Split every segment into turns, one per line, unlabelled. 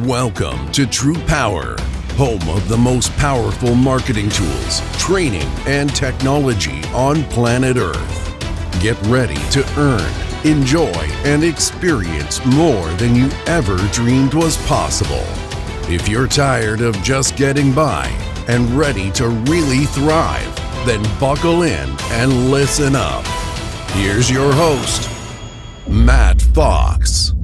Welcome to TruPowur, home of the most powerful marketing tools, training, and technology on planet Earth. Get ready to earn, enjoy, and experience more than you ever dreamed was possible. If you're tired of just getting by and ready to really thrive, then buckle in and listen up. Here's your host, Matt Fox.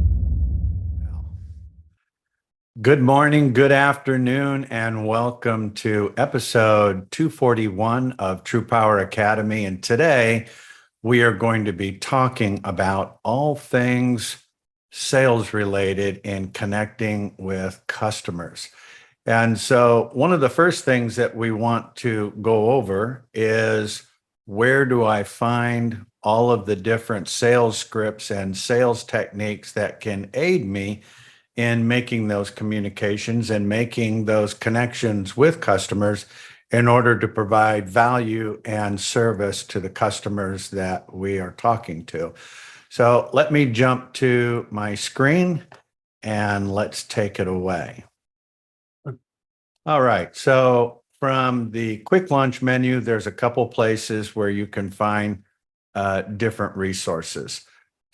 Good morning, good afternoon, and welcome to episode 241 of TruPowur Academy. And today we are going to be talking about all things sales related in connecting with customers. And so one of the first things that we want to go over is, where do I find all of the different sales scripts and sales techniques that can aid me in making those communications and making those connections with customers in order to provide value and service to the customers that we are talking to. So let me jump to my screen and let's take it away. All right, so from the quick launch menu, there's a couple places where you can find different resources.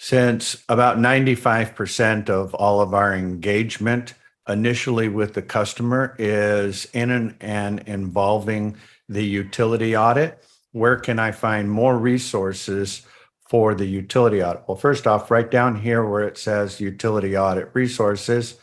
Since about 95% of all of our engagement initially with the customer is in and involving the utility audit, where can I find more resources for the utility audit? Well, first off, right down here where it says utility audit resources,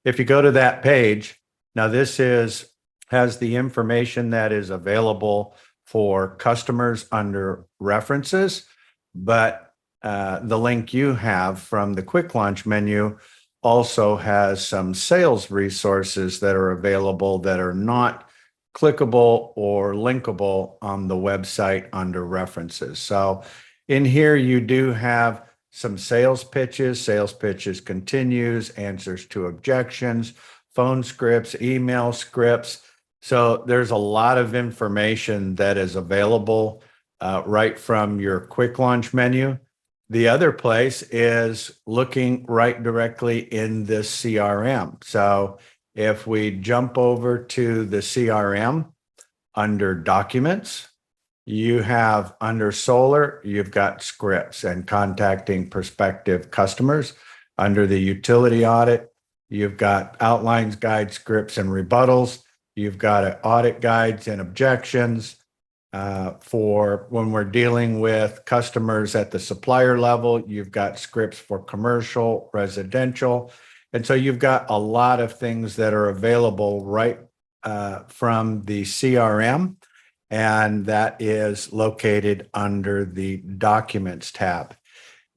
if you go to that page, now this has the information that is available for customers under references, but the link you have from the quick launch menu also has some sales resources that are available that are not clickable or linkable on the website under references. So in here, you do have some sales pitches continues, answers to objections, phone scripts, email scripts. So there's a lot of information that is available right from your quick launch menu. The other place is looking right directly in the CRM. So if we jump over to the CRM under documents, you have under solar, you've got scripts and contacting prospective customers. Under the utility audit, you've got outlines, guides, scripts, and rebuttals. You've got audit guides and objections. For when we're dealing with customers at the supplier level, you've got scripts for commercial, residential. And so you've got a lot of things that are available right from the CRM, and that is located under the Documents tab.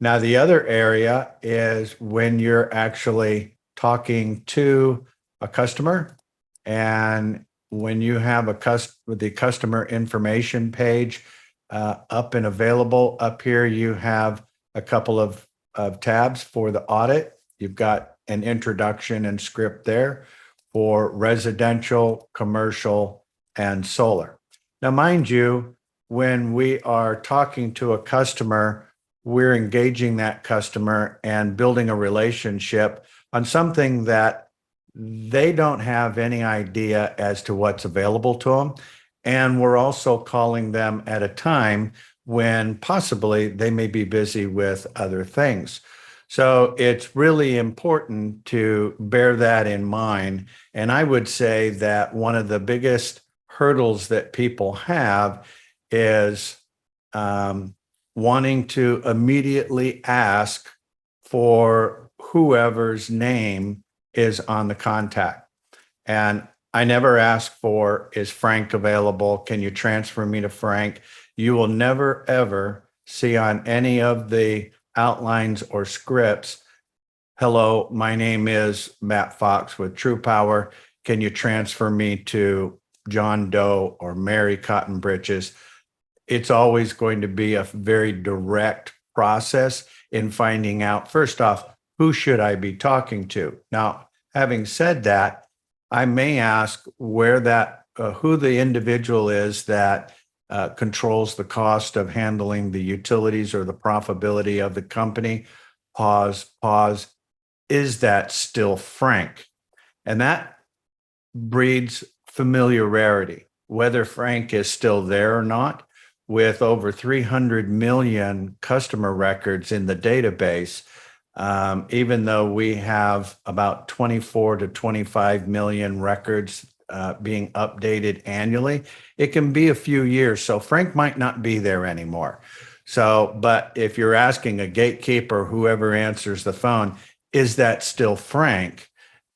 Now, the other area is when you're actually talking to a customer, and when you have the customer information page up and available, up here you have a couple of tabs for the audit. You've got an introduction and script there for residential, commercial, and solar. Now, mind you, when we are talking to a customer, we're engaging that customer and building a relationship on something that they don't have any idea as to what's available to them. And we're also calling them at a time when possibly they may be busy with other things. So it's really important to bear that in mind. And I would say that one of the biggest hurdles that people have is wanting to immediately ask for whoever's name is on the contact. And I never ask for, is Frank available? Can you transfer me to Frank? You will never, ever see on any of the outlines or scripts, hello, my name is Matt Fox with TruPowur. Can you transfer me to John Doe or Mary Cotton Britches? It's always going to be a very direct process in finding out, first off, who should I be talking to? Now, having said that, I may ask where who the individual is that controls the cost of handling the utilities or the profitability of the company. Pause. Is that still Frank? And that breeds familiarity, whether Frank is still there or not. With over 300 million customer records in the database, even though we have about 24 to 25 million records being updated annually, it can be a few years. So Frank might not be there anymore. So, but if you're asking a gatekeeper, whoever answers the phone, is that still Frank?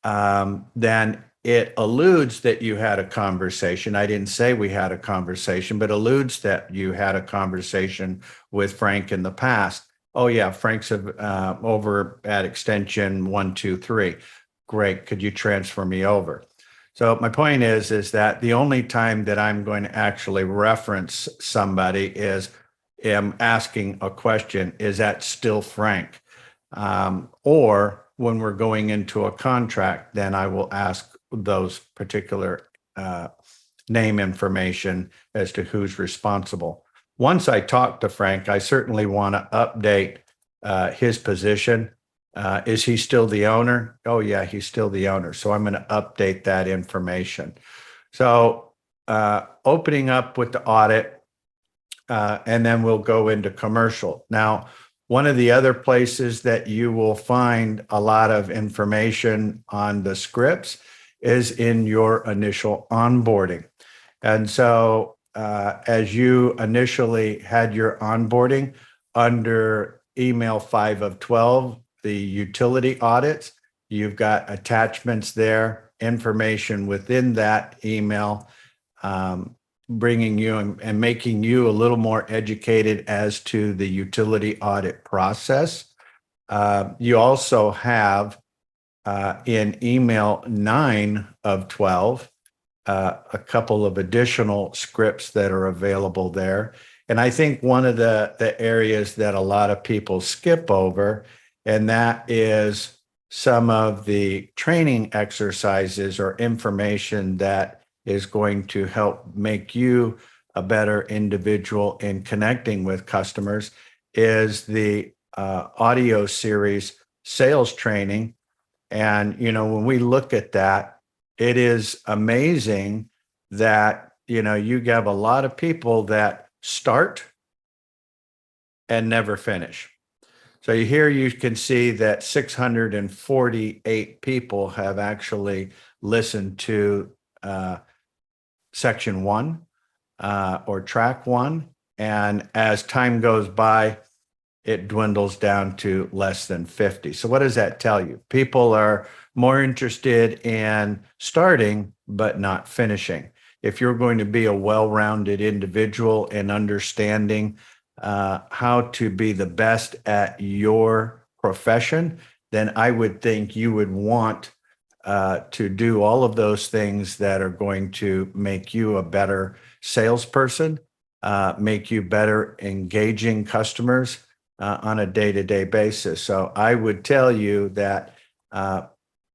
Then it alludes that you had a conversation. I didn't say we had a conversation, but alludes that you had a conversation with Frank in the past. Oh yeah, Frank's over at extension 123. Great. Could you transfer me over? So my point is that the only time that I'm going to actually reference somebody is am asking a question, is that still Frank? Or when we're going into a contract, then I will ask those particular name information as to who's responsible. Once I talk to Frank, I certainly want to update his position. Is he still the owner? Oh yeah, he's still the owner. So I'm going to update that information. So opening up with the audit, and then we'll go into commercial. Now, one of the other places that you will find a lot of information on the scripts is in your initial onboarding. And so as you initially had your onboarding under email 5 of 12, the utility audits, you've got attachments there, information within that email, bringing you and making you a little more educated as to the utility audit process. You also have in email 9 of 12, a couple of additional scripts that are available there. And I think one of the areas that a lot of people skip over, and that is some of the training exercises or information that is going to help make you a better individual in connecting with customers, is the audio series sales training. And, you know, when we look at that, it is amazing that, you know, you have a lot of people that start and never finish. So here you can see that 648 people have actually listened to section 1 or track 1. And as time goes by, it dwindles down to less than 50. So what does that tell you? People are more interested in starting, but not finishing. If you're going to be a well-rounded individual and understanding how to be the best at your profession, then I would think you would want to do all of those things that are going to make you a better salesperson, make you better engaging customers on a day-to-day basis. So I would tell you that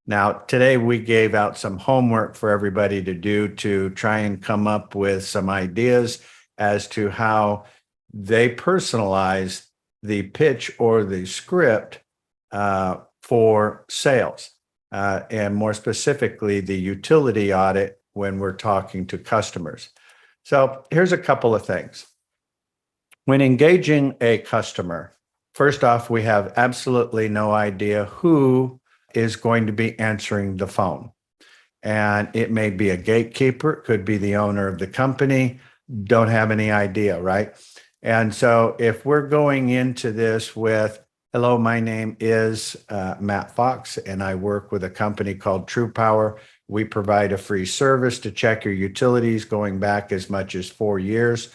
now today we gave out some homework for everybody to do to try and come up with some ideas as to how they personalize the pitch or the script for sales, and more specifically, the utility audit when we're talking to customers. So here's a couple of things. When engaging a customer, first off, we have absolutely no idea who is going to be answering the phone. And it may be a gatekeeper, it could be the owner of the company, don't have any idea, right? And so if we're going into this with, hello, my name is Matt Fox, and I work with a company called TruPowur. We provide a free service to check your utilities going back as much as 4 years.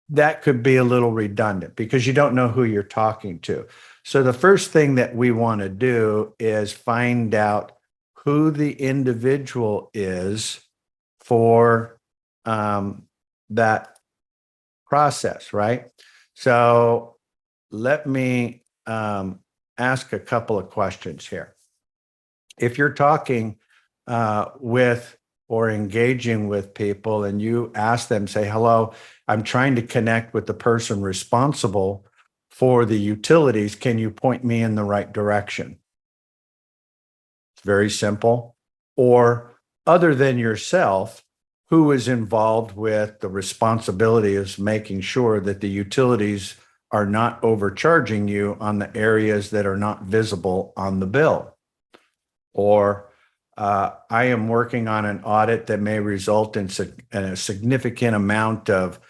That could be a little redundant because you don't know who you're talking to. So the first thing that we want to do is find out who the individual is for that process, right? So let me ask a couple of questions here. If you're talking with or engaging with people and you ask them, say, hello, I'm trying to connect with the person responsible for the utilities. Can you point me in the right direction? It's very simple. or other than yourself, who is involved with the responsibility of making sure that the utilities are not overcharging you on the areas that are not visible on the bill. Or I am working on an audit that may result in a significant amount of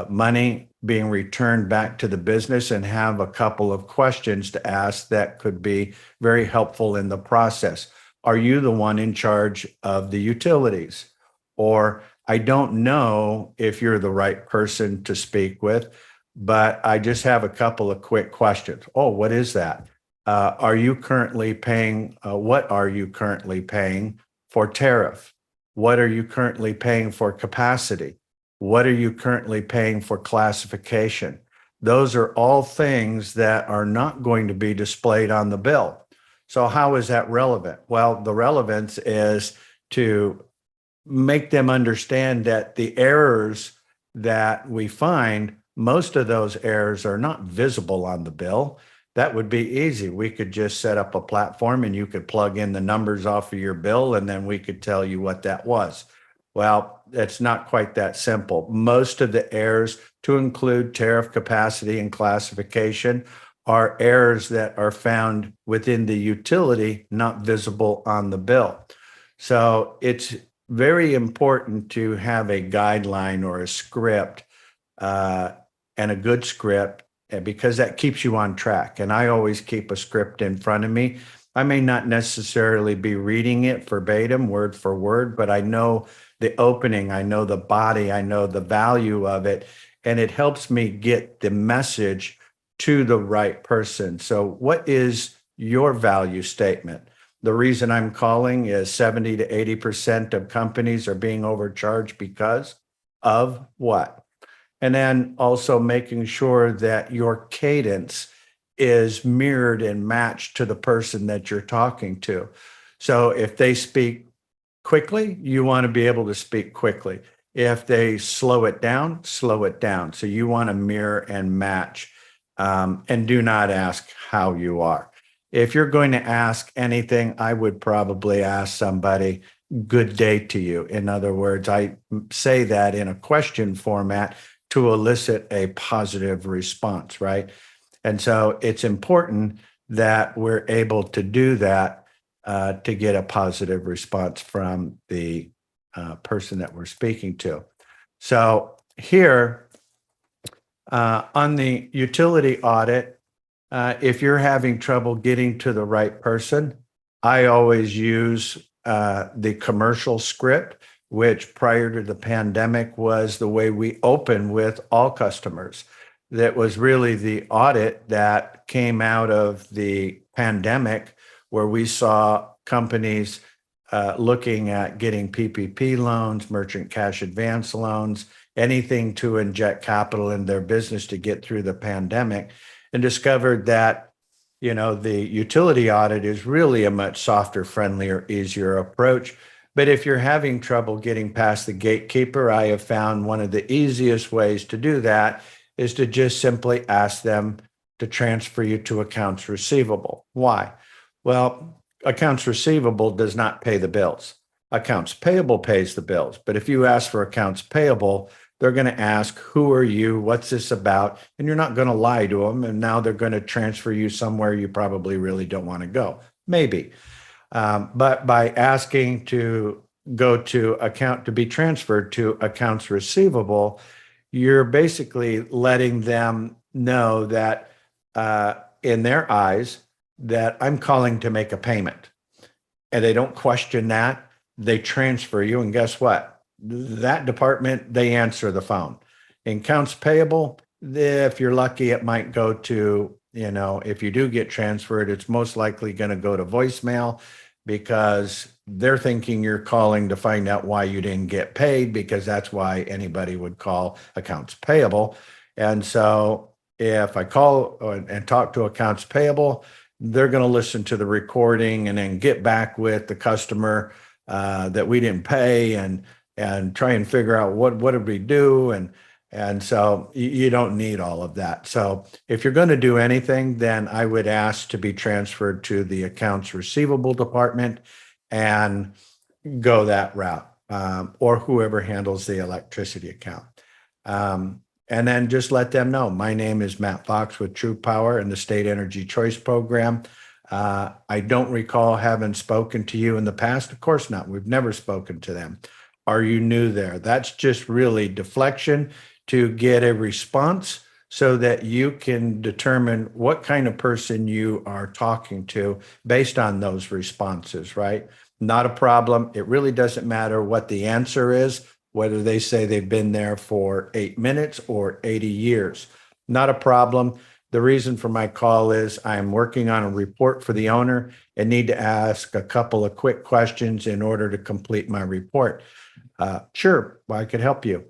money being returned back to the business, and have a couple of questions to ask that could be very helpful in the process. Are you the one in charge of the utilities? Or I don't know if you're the right person to speak with, but I just have a couple of quick questions. Oh, what is that? Are you currently paying, what are you currently paying for tariff? What are you currently paying for capacity? What are you currently paying for classification? Those are all things that are not going to be displayed on the bill. So how is that relevant? Well, the relevance is to make them understand that the errors that we find, most of those errors are not visible on the bill. That would be easy. We could just set up a platform and you could plug in the numbers off of your bill, and then we could tell you what that was. Well, it's not quite that simple. Most of the errors, to include tariff capacity and classification, are errors that are found within the utility, not visible on the bill. So it's very important to have a guideline or a script, and a good script, because that keeps you on track. And I always keep a script in front of me. I may not necessarily be reading it verbatim, word for word, but I know the opening, I know the body, I know the value of it, and it helps me get the message to the right person. So what is your value statement? The reason I'm calling is 70 to 80% of companies are being overcharged because of what? And then also making sure that your cadence is mirrored and matched to the person that you're talking to. So if they speak quickly, you want to be able to speak quickly. If they slow it down, slow it down. So you want to mirror and match, and do not ask how you are. If you're going to ask anything, I would probably ask somebody, good day to you. In other words, I say that in a question format to elicit a positive response, right? And so it's important that we're able to do that to get a positive response from the person that we're speaking to. So here on the utility audit, if you're having trouble getting to the right person, I always use the commercial script, which prior to the pandemic was the way we open with all customers. That was really the audit that came out of the pandemic, where we saw companies looking at getting PPP loans, merchant cash advance loans, anything to inject capital in their business to get through the pandemic, and discovered that, you know, the utility audit is really a much softer, friendlier, easier approach. But if you're having trouble getting past the gatekeeper, I have found one of the easiest ways to do that is to just simply ask them to transfer you to accounts receivable. Why? Well, accounts receivable does not pay the bills. Accounts payable pays the bills. But if you ask for accounts payable, they're going to ask, who are you? What's this about? And you're not going to lie to them. And now they're going to transfer you somewhere you probably really don't want to go. Maybe. But by asking to go to account, to be transferred to accounts receivable, you're basically letting them know that in their eyes that I'm calling to make a payment. And they don't question that. They transfer you. And guess what? That department, they answer the phone. In accounts payable, if you're lucky, it might go to, you know, if you do get transferred, it's most likely going to go to voicemail, because they're thinking you're calling to find out why you didn't get paid, because that's why anybody would call accounts payable. And so if I call and talk to accounts payable, they're going to listen to the recording and then get back with the customer that we didn't pay, and try and figure out what did we do. And so you don't need all of that. So if you're going to do anything, then I would ask to be transferred to the accounts receivable department. And go that route, or whoever handles the electricity account. And then just let them know, my name is Matt Fox with TruPowur and the State Energy Choice Program. I don't recall having spoken to you in the past. Of course not. We've never spoken to them. Are you new there? That's just really deflection to get a response so that you can determine what kind of person you are talking to based on those responses, right? Not a problem. It really doesn't matter what the answer is, whether they say they've been there for 8 minutes or 80 years. Not a problem. The reason for my call is I'm working on a report for the owner and need to ask a couple of quick questions in order to complete my report. Sure, well, I could help you.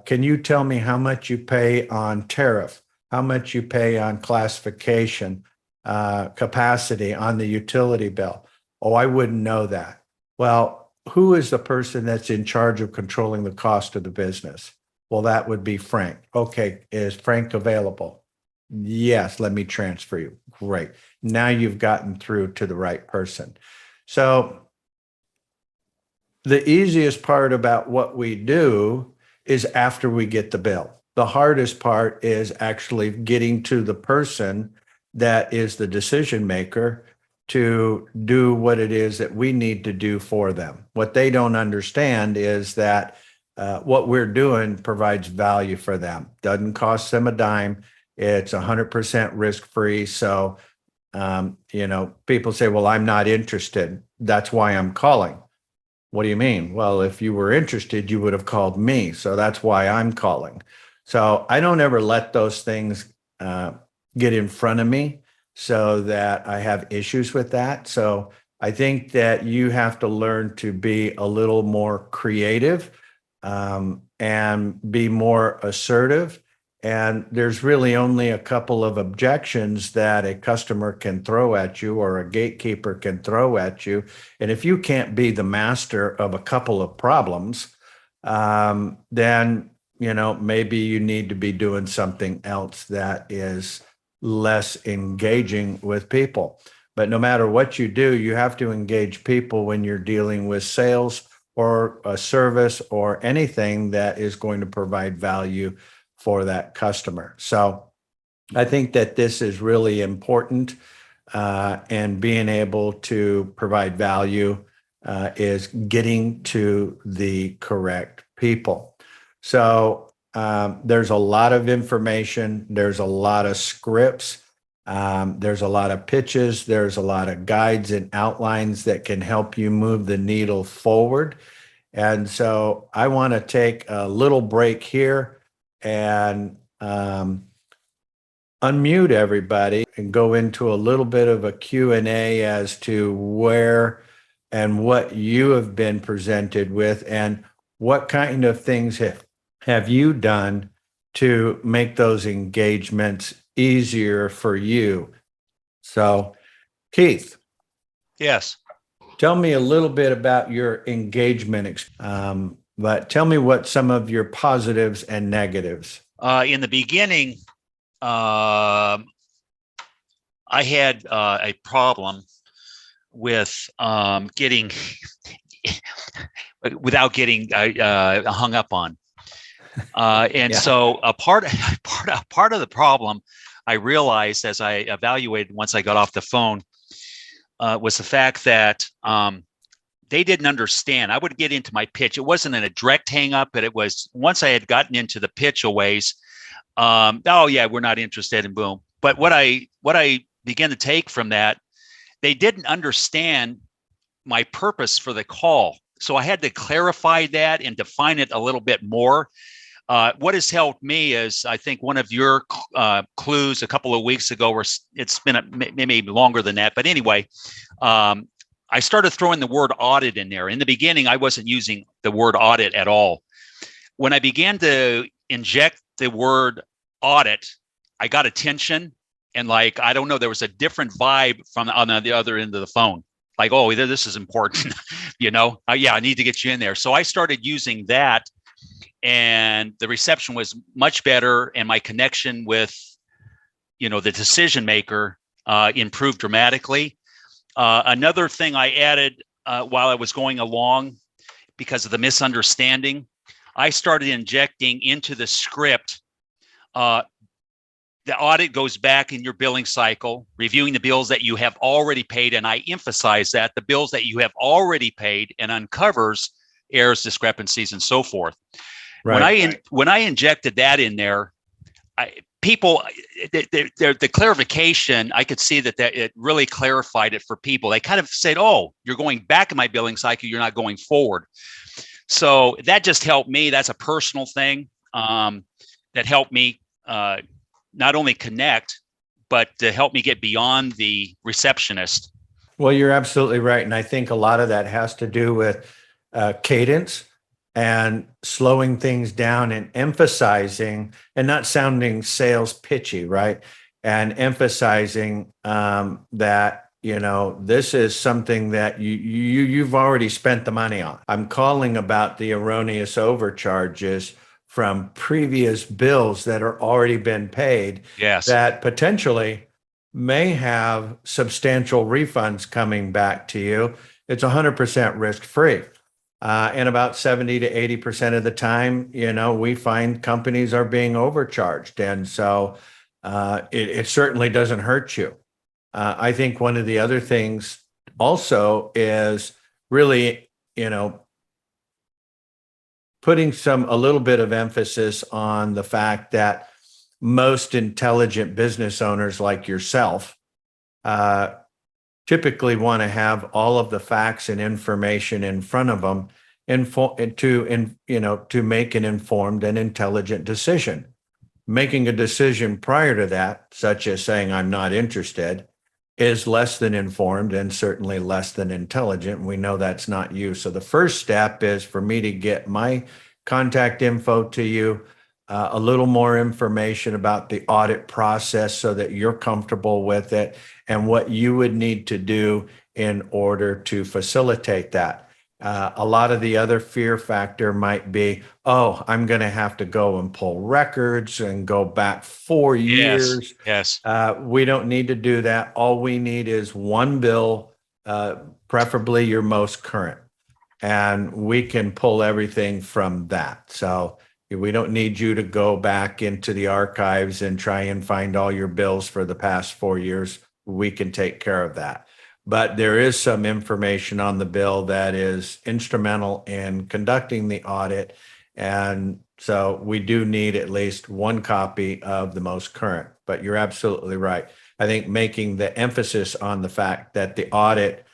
Can you tell me how much you pay on tariff, how much you pay on classification, capacity on the utility bill? Oh, I wouldn't know that. Well, who is the person that's in charge of controlling the cost of the business? Well, that would be Frank. Okay, is Frank available? Yes, let me transfer you. Great. Now you've gotten through to the right person. So the easiest part about what we do is after we get the bill. The hardest part is actually getting to the person that is the decision maker to do what it is that we need to do for them. What they don't understand is that what we're doing provides value for them. Doesn't cost them a dime. It's 100% risk-free. So, people say, well, I'm not interested. That's why I'm calling. What do you mean? Well, if you were interested, you would have called me. So that's why I'm calling. So I don't ever let those things get in front of me so that I have issues with that. So I think that you have to learn to be a little more creative and be more assertive. And there's really only a couple of objections that a customer can throw at you or a gatekeeper can throw at you. And if you can't be the master of a couple of problems, then, maybe you need to be doing something else that is less engaging with people. But no matter what you do, you have to engage people when you're dealing with sales or a service or anything that is going to provide value for that customer. So I think that this is really important, and being able to provide value is getting to the correct people. So there's a lot of information, there's a lot of scripts, there's a lot of pitches, there's a lot of guides and outlines that can help you move the needle forward. And so I want to take a little break here and unmute everybody and go into a little bit of a Q&A as to where and what you have been presented with and what kind of things have you done to make those engagements easier for you. So, Keith.
Yes.
Tell me a little bit about your engagement, but tell me what some of your positives and negatives.
In the beginning, I had a problem with getting without getting hung up on, and yeah. So a part of the problem I realized as I evaluated once I got off the phone was the fact that they didn't understand. I would get into my pitch. It wasn't a direct hang up, but it was once I had gotten into the pitch a ways. Oh yeah, we're not interested in boom. But what I began to take from that, they didn't understand my purpose for the call. So I had to clarify that and define it a little bit more. What has helped me is, I think one of your clues a couple of weeks ago, or it's been maybe longer than that, but anyway, I started throwing the word audit in there. In the beginning, I wasn't using the word audit at all. When I began to inject the word audit, I got attention, and I don't know, there was a different vibe from on the other end of the phone. Like, oh, this is important, yeah, I need to get you in there. So I started using that, and the reception was much better, and my connection with, the decision maker improved dramatically. Another thing I added while I was going along, because of the misunderstanding, I started injecting into the script. The audit goes back in your billing cycle, reviewing the bills that you have already paid. And I emphasize that the bills that you have already paid, and uncovers errors, discrepancies, and so forth.
Right.
When I injected that in there, the clarification, I could see that it really clarified it for people. They kind of said, "Oh, you're going back in my billing cycle. You're not going forward." So that just helped me. That's a personal thing that helped me not only connect, but to help me get beyond the receptionist.
Well, you're absolutely right. And I think a lot of that has to do with cadence and slowing things down and emphasizing, and not sounding sales pitchy, right? And emphasizing that, this is something that you've already spent the money on. I'm calling about the erroneous overcharges from previous bills that are already been paid.
Yes.
That potentially may have substantial refunds coming back to you. It's 100% risk-free. And about 70 to 80% of the time, we find companies are being overcharged. And so it certainly doesn't hurt you. I think one of the other things also is really, putting a little bit of emphasis on the fact that most intelligent business owners like yourself typically want to have all of the facts and information in front of them to make an informed and intelligent decision. Making a decision prior to that, such as saying I'm not interested, is less than informed and certainly less than intelligent. We know that's not you. So the first step is for me to get my contact info to you, a little more information about the audit process so that you're comfortable with it and what you would need to do in order to facilitate that. A lot of the other fear factor might be, oh, I'm going to have to go and pull records and go back 4 years.
Yes.
We don't need to do that. All we need is one bill, preferably your most current, and we can pull everything from that. So we don't need you to go back into the archives and try and find all your bills for the past 4 years. We can take care of that. But there is some information on the bill that is instrumental in conducting the audit. And so we do need at least one copy of the most current. But you're absolutely right. I think making the emphasis on the fact that the audit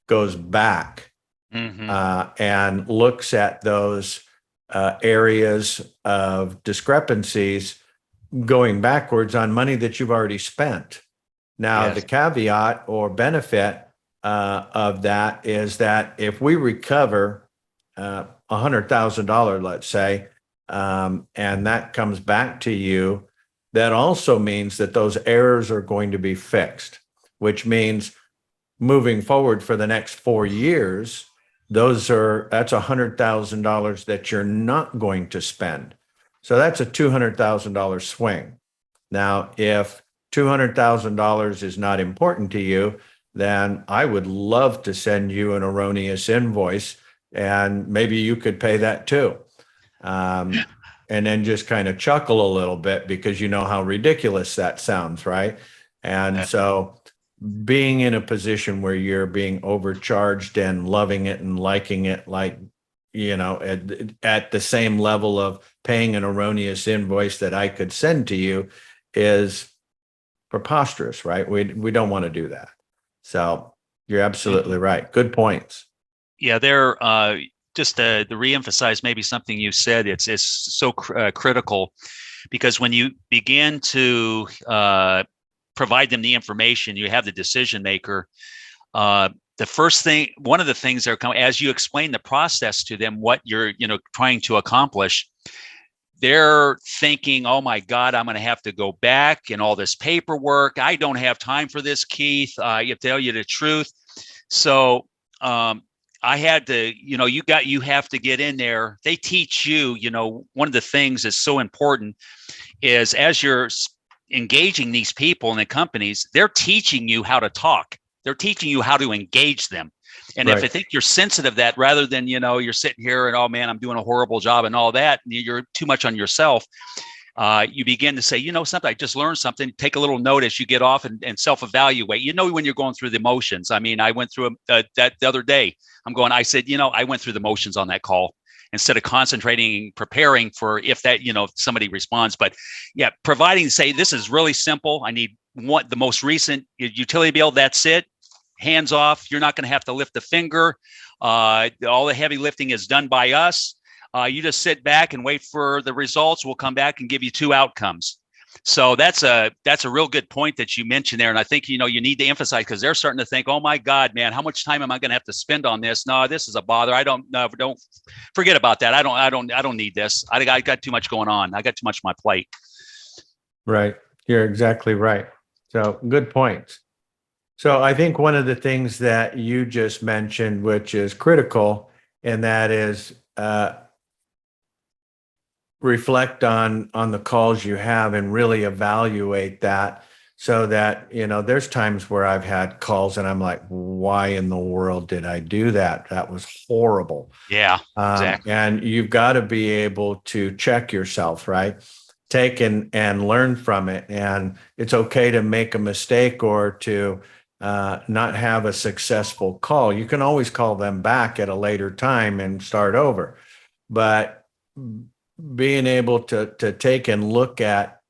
goes back and looks at those areas of discrepancies going backwards on money that you've already spent. Now,
Yes.
the caveat or benefit of that is that if we recover $100,000, let's say, and that comes back to you, that also means that those errors are going to be fixed, which means moving forward for the next 4 years, that's $100,000 that you're not going to spend. So that's a $200,000 swing. Now, if $200,000 is not important to you, then I would love to send you an erroneous invoice, and maybe you could pay that too. And then just kind of chuckle a little bit because you know how ridiculous that sounds, right? And so being in a position where you're being overcharged and loving it and liking it, like, at the same level of paying an erroneous invoice that I could send to you, is preposterous, right? We don't want to do that. So you're absolutely right. Good points.
Yeah, they're just to reemphasize maybe something you said. It's so critical, because when you begin to provide them the information, you have the decision maker. The first thing, one of the things that are coming, as you explain the process to them, what you're trying to accomplish, they're thinking, oh my God, I'm going to have to go back and all this paperwork. I don't have time for this, Keith. I tell you the truth. So I had to, you have to get in there. They teach you, one of the things that's so important is as you're engaging these people in the companies, they're teaching you how to talk. They're teaching you how to engage them. And if I think you're sensitive to that, rather than, you're sitting here and, oh man, I'm doing a horrible job and all that, and you're too much on yourself, you begin to say, something, I just learned something, take a little notice, you get off and self-evaluate, when you're going through the motions. I mean, I went through that the other day. I said, I went through the motions on that call instead of concentrating, preparing for if that, if somebody responds. But yeah, providing, say, this is really simple. I need the most recent utility bill. That's it. Hands off. You're not going to have to lift a finger. All the heavy lifting is done by us. You just sit back and wait for the results. We'll come back and give you 2 outcomes. So that's a real good point that you mentioned there. And I think, you need to emphasize, because they're starting to think, oh my God, man, how much time am I going to have to spend on this? No, this is a bother. Don't forget about that. I don't need this. I got too much going on. I got too much on my plate.
Right. You're exactly right. So good points. So I think one of the things that you just mentioned, which is critical, and that is, reflect on the calls you have and really evaluate that, so that, there's times where I've had calls and I'm like, why in the world did I do that? That was horrible.
Yeah, exactly.
And you've got to be able to check yourself, right? Take and learn from it. And it's okay to make a mistake or to not have a successful call. You can always call them back at a later time and start over. But being able to take and look at,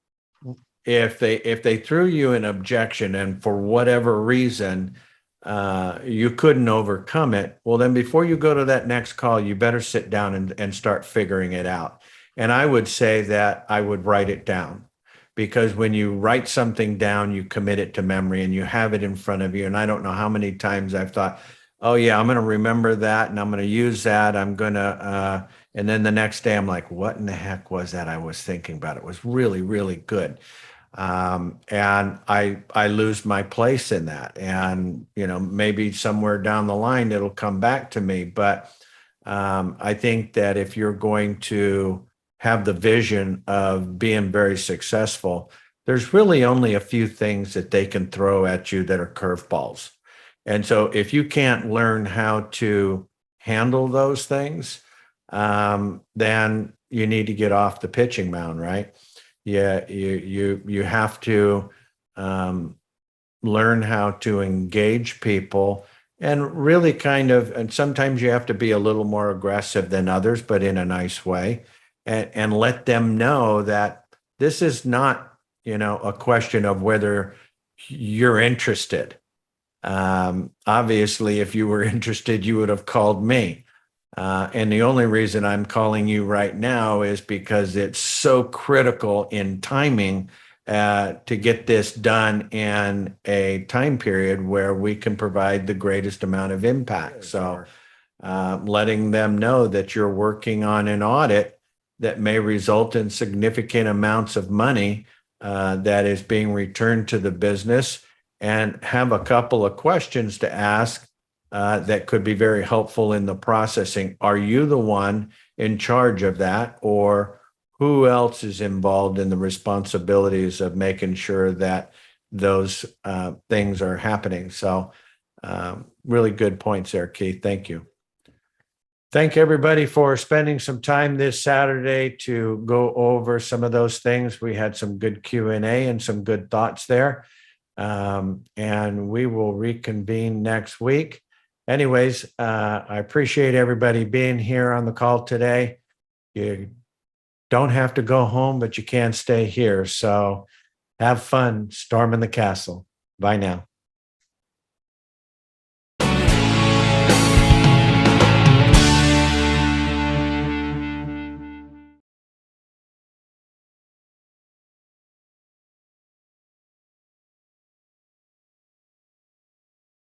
if they threw you an objection and for whatever reason you couldn't overcome it, well, then before you go to that next call, you better sit down and start figuring it out. And I would say that I would write it down, because when you write something down, you commit it to memory and you have it in front of you. And I don't know how many times I've thought, oh yeah, I'm going to remember that and I'm going to use that. I'm going to, and then the next day I'm like, what in the heck was that I was thinking about? It was really, really good. And I lose my place in that. And, maybe somewhere down the line, it'll come back to me. But I think that if you're going to have the vision of being very successful, there's really only a few things that they can throw at you that are curveballs. And so if you can't learn how to handle those things, then you need to get off the pitching mound, right? Yeah, you have to learn how to engage people and really and sometimes you have to be a little more aggressive than others, but in a nice way, and let them know that this is not, a question of whether you're interested. Obviously, if you were interested, you would have called me. And the only reason I'm calling you right now is because it's so critical in timing to get this done in a time period where we can provide the greatest amount of impact. So letting them know that you're working on an audit that may result in significant amounts of money that is being returned to the business, and have a couple of questions to ask that could be very helpful in the processing. Are you the one in charge of that, or who else is involved in the responsibilities of making sure that those things are happening? So really good points there, Keith. Thank you. Thank everybody for spending some time this Saturday to go over some of those things. We had some good Q&A and some good thoughts there. And we will reconvene next week. Anyways, I appreciate everybody being here on the call today. You don't have to go home, but you can stay here. So have fun storming the castle. Bye now.